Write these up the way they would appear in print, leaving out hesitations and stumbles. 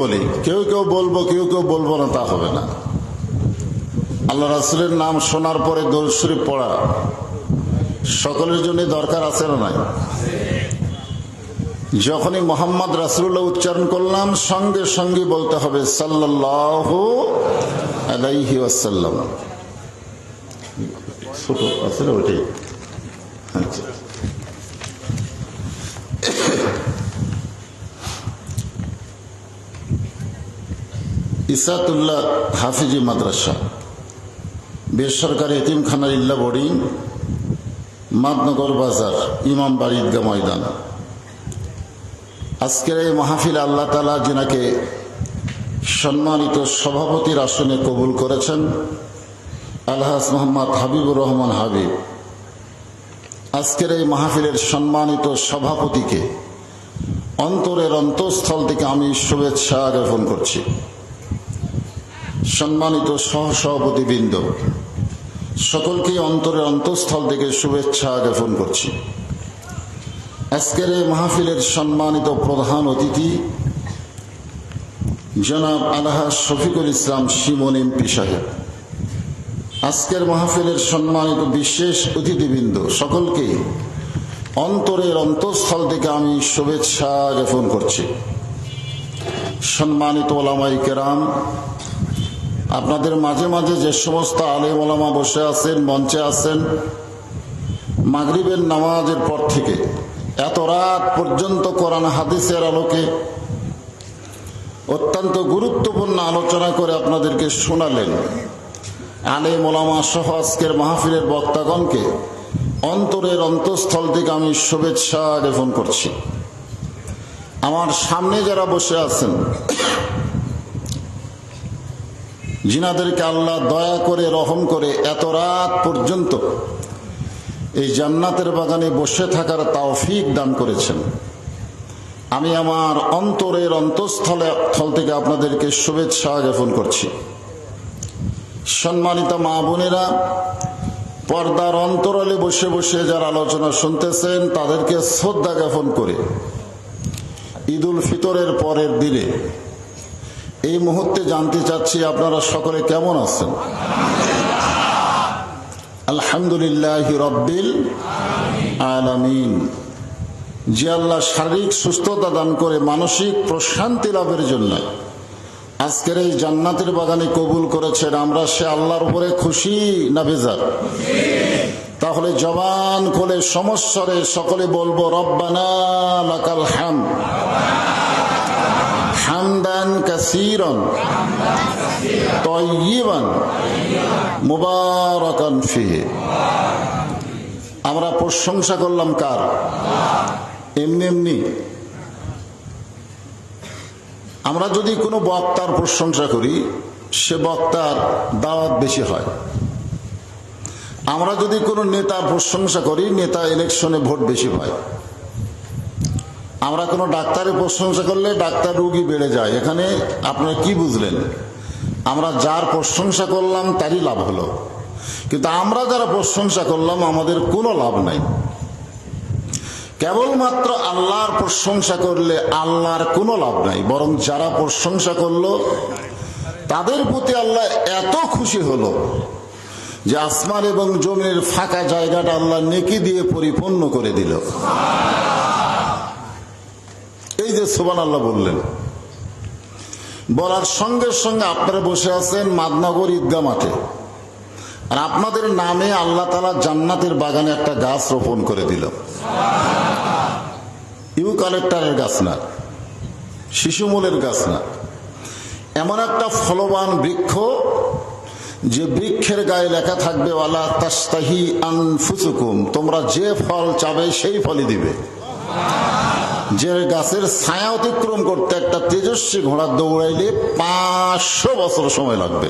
বলি, কেউ কেউ বলবো কেউ কেউ বলবো না, তা হবে না। আল্লাহ রাসূলের নাম শোনার পরে দরুদ শরীফ পড়া সকলের জন্য দরকার আছে না নাই? যখনই মোহাম্মদ রাসূলুল্লাহ উচ্চারণ করলাম সঙ্গে সঙ্গে বলতে হবে সাল্লাল্লাহু আলাইহি ওয়াসাল্লাম। ছোট আসলে ওটাই। আচ্ছা, ইসাতুল্লাহ হাফিজি মাদ্রাসা, বেসরকারি এতিমখানা ইল্লা বোর্ডিং, মাদনগর বাজার, ইমামবাড়ি ঈদগাহ ময়দান। আজকের এই মাহফিল আল্লাহ তাআলা যিনাকে সম্মানিত সভাপতির আসনে কবুল করেছেন, আলহাজ মোহাম্মদ হাবিবুর রহমান হাবিব, আজকের এই মাহফিলের সম্মানিত সভাপতিকে অন্তরের অন্তঃস্থল থেকে আমি শুভেচ্ছা জ্ঞাপন করছি। সম্মানিত সহসভাপতিবৃন্দ, সকলকে অন্তরের অন্তঃস্থল থেকে শুভেচ্ছা জ্ঞাপন করছি। আজকের এই মাহফিলের সম্মানিত প্রধান অতিথি জনাব আলহাজ শফিকুল ইসলাম শিমন এমপি সাহেব, আজকের মাহফিলের সম্মানিত বিশেষ অতিথিবৃন্দ, সকলকে অন্তরের অন্তঃস্থল থেকে আমি শুভেচ্ছা জ্ঞাপন করছি। সম্মানিত ওলামায়ে কেরাম, আপনাদের মাঝে মাঝে যে সমস্ত আলেম ওলামা বসে আছেন, মঞ্চে আছেন, মাগরিবের নামাজের পর থেকে এত রাত পর্যন্ত কোরআন হাদিসের আলোকে অত্যন্ত গুরুত্বপূর্ণ আলোচনা করে আপনাদেরকে শোনালেন। আলেম ওলামা সহ আজকের মাহফিলের বক্তাগণকে অন্তরের অন্তঃস্থল থেকে আমি শুভেচ্ছা জ্ঞাপন করছি। আমার সামনে যারা বসে আছেন, যিনাদেরকে আল্লাহ দয়া করে রহম করে এত রাত পর্যন্ত এই জান্নাতের বাগানে বসে থাকার তৌফিক দান করেছেন, আমি আমার অন্তরের অন্তঃস্থল থেকে আপনাদেরকে শুভেচ্ছা জ্ঞাপন করছি। সম্মানিত মা বোনেরা, পর্দার অন্তরালে বসে বসে যারা আলোচনা শুনতেছেন তাদেরকে শ্রদ্ধা জ্ঞাপন করে ঈদুল ফিতরের পরের দিনে এই মুহূর্তে জানতে চাচ্ছি আপনারা সকলে কেমন আছেন? আলহামদুলিল্লাহি রাব্বিল আলামিন। যে আল্লাহ শারীরিক সুস্থতা দান করে মানসিক প্রশান্তি লাভের জন্য আজকের এই জান্নাতের বাগানে কবুল করেছেন, আমরা সে আল্লাহর উপরে খুশি না বেজার? তাহলে জবান খুলে সমস্বরে সকলে বলবো রব্বানা লাকাল হামদ হামদান কাসীরান তাইয়িবান মুবারাকান ফিহি। আমরা প্রশংসা করলাম কার? এমনি এমনি। আমরা যদি কোনো বক্তার প্রশংসা করি সে বক্তার দাওয়াত বেশি হয়। আমরা যদি কোনো নেতার প্রশংসা করি নেতা ইলেকশনে ভোট বেশি পায়। আমরা কোনো ডাক্তারের প্রশংসা করলে ডাক্তার রোগী বেড়ে যায়। এখানে আপনারা কি বুঝলেন? আমরা যার প্রশংসা করলাম তারই লাভ হলো, কিন্তু আমরা যারা প্রশংসা করলাম আমাদের কোনো লাভ নাই। কেবলমাত্র আল্লাহর প্রশংসা করলে আল্লাহর কোনো লাভ নাই, বরং যারা প্রশংসা করলো তাদের প্রতি আল্লাহ এত খুশি হলো যে আসমান এবং জমিনের ফাঁকা জায়গাটা আল্লাহ নেকি দিয়ে পরিপূর্ণ করে দিল। এই যে সুবহানাল্লাহ বললেন, বলার সঙ্গে সঙ্গে আপনারা বসে আছেন মাদনগর ঈদগাহ মাঠে, আর আপনাদের নামে আল্লাহ তাআলা জান্নাতের বাগানে একটা গাছ রোপণ করে দিল। ইউক্যালিপটাসের গাছ না, শিশুমূলের গাছ না, এমন একটা ফলবান বৃক্ষ যে বৃক্ষের গায়ে লেখা থাকবে ওয়ালা তাস্তাহি আনফুসুকুম, তোমরা যে ফল চাবে সেই ফলই দিবে। যে গাছের ছায়া অতিক্রম করতে একটা তেজস্বী ঘোড়া দৌড়াইলে 500 বছর সময় লাগবে।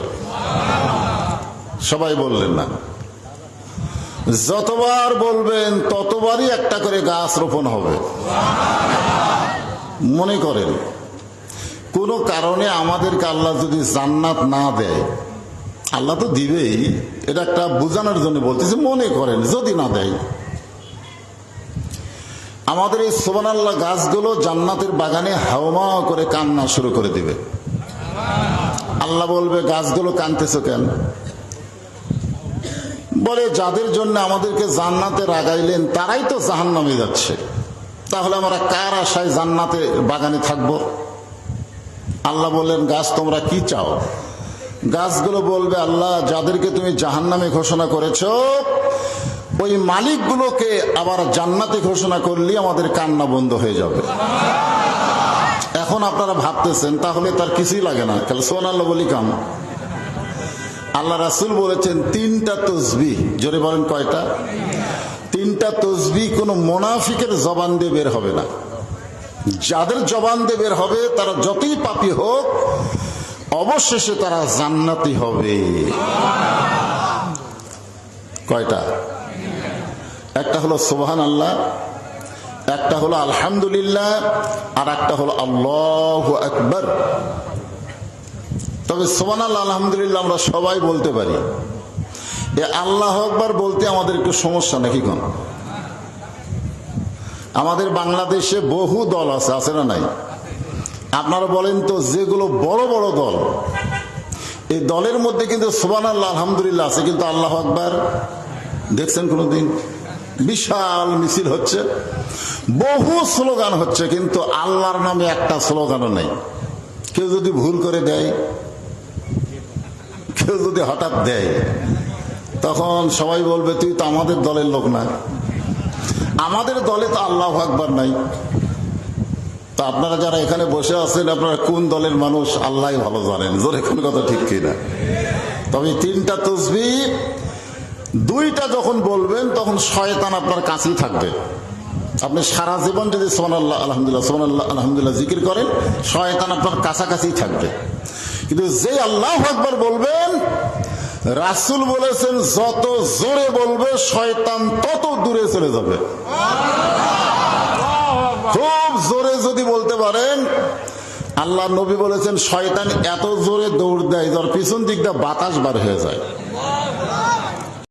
সবাই বললেন না? যতবার বলবেন ততবারই একটা করে গাছ রোপণ হবে। মনে করেন কোন কারণে আমাদেরকে আল্লাহ যদি জান্নাত না দেয়, আল্লাহ তো দিবেই, এটা একটা বোঝানোর জন্য বলতেছি, মনে করেন যদি না দেয়, আমাদের এই সুবহানাল্লাহ গাছগুলো জান্নাতের বাগানে হাওমা করে কান্না শুরু করে দিবে। আল্লাহ বলবে, গাছগুলো কাঁদতেছো কেন? বলে, যাদের জন্য আমাদেরকে জান্নাতে রাগাইলেন তারাই তো জাহান্নামে যাচ্ছে, তাহলে আমরা কার আশায় জান্নাতে বাগানে থাকবো? আল্লাহ বললেন, গাছ তোমরা কি চাও? গাছগুলো বলবে, আল্লাহ যাদেরকে তুমি জাহান্নামে ঘোষণা করেছো ওই মালিকগুলোকে আবার জান্নাতে ঘোষণা করলে আমাদের কান্না বন্ধ হয়ে যাবে। এখন আপনারা ভাবতেছেন তাহলে তার কিছুই লাগে না, তাহলে সুবহানাল্লাহ বলি কাম। আল্লাহ রাসূল বলেছেন 3টা তাসবিহ, জোরে বলেন কয়টা? 3টা তাসবিহ কোন মুনাফিকের জবান দিয়ে বের হবে না। যাদের জবান দিয়ে বের হবে তারা যতই পাপী হোক অবশেষে তারা জান্নাতি হবে। কয়টা? একটা হলো সুবহানাল্লাহ, একটা হলো আলহামদুলিল্লাহ, আর একটা হলো আল্লাহু আকবার। তবে সুবহানাল্লাহ আলহামদুলিল্লাহ আমরা সবাই বলতে পারি, এ আল্লাহু আকবার বলতে আমাদের একটু সমস্যা নাকি কোন? আমাদের বাংলাদেশে বহু দল আছে, আছে না নাই? আপনারা বলেন তো, যেগুলো বড় বড় দল, এই দলের মধ্যে কিন্তু সুবহানাল্লাহ আলহামদুলিল্লাহ আছে, কিন্তু আল্লাহু আকবার দেখছেন কোনদিন? বিশাল মিছিল হচ্ছে, বহু স্লোগান হচ্ছে, কিন্তু আল্লাহর নামে একটা স্লোগানও নেই। কেউ যদি ভুল করে দেয়, কেউ যদি হঠাৎ দেয়, তখন সবাই বলবে, তুই তো আমাদের দলের লোক না। আমাদের দলে তো আল্লাহু আকবার নাই। তো আপনারা যারা এখানে বসে আছেন, আপনারা কোন দলের মানুষ আল্লাহ ভালো জানেন, জোরে কোন কথা ঠিক কিনা? তবে 3টা তাসবিহ 2টা যখন বলবেন তখন শয়তান আপনার কাছেই থাকবে। আপনি সারা জীবন যদি সুবহানাল্লাহ আলহামদুলিল্লাহ সুবহানাল্লাহ আলহামদুলিল্লাহ জিকির করেন, শয়তান আপনার কাছাকাছি থাকবে। কিন্তু যে আল্লাহু আকবার বলবেন, রাসূল বলেছেন যত জোরে বলবে শয়তান তত দূরে চলে যাবে। খুব জোরে যদি বলতে পারেন, আল্লাহ নবী বলেছেন শয়তান এত জোরে দৌড় দেয় যার পিছন দিকটা বাতাস বার হয়ে যায়।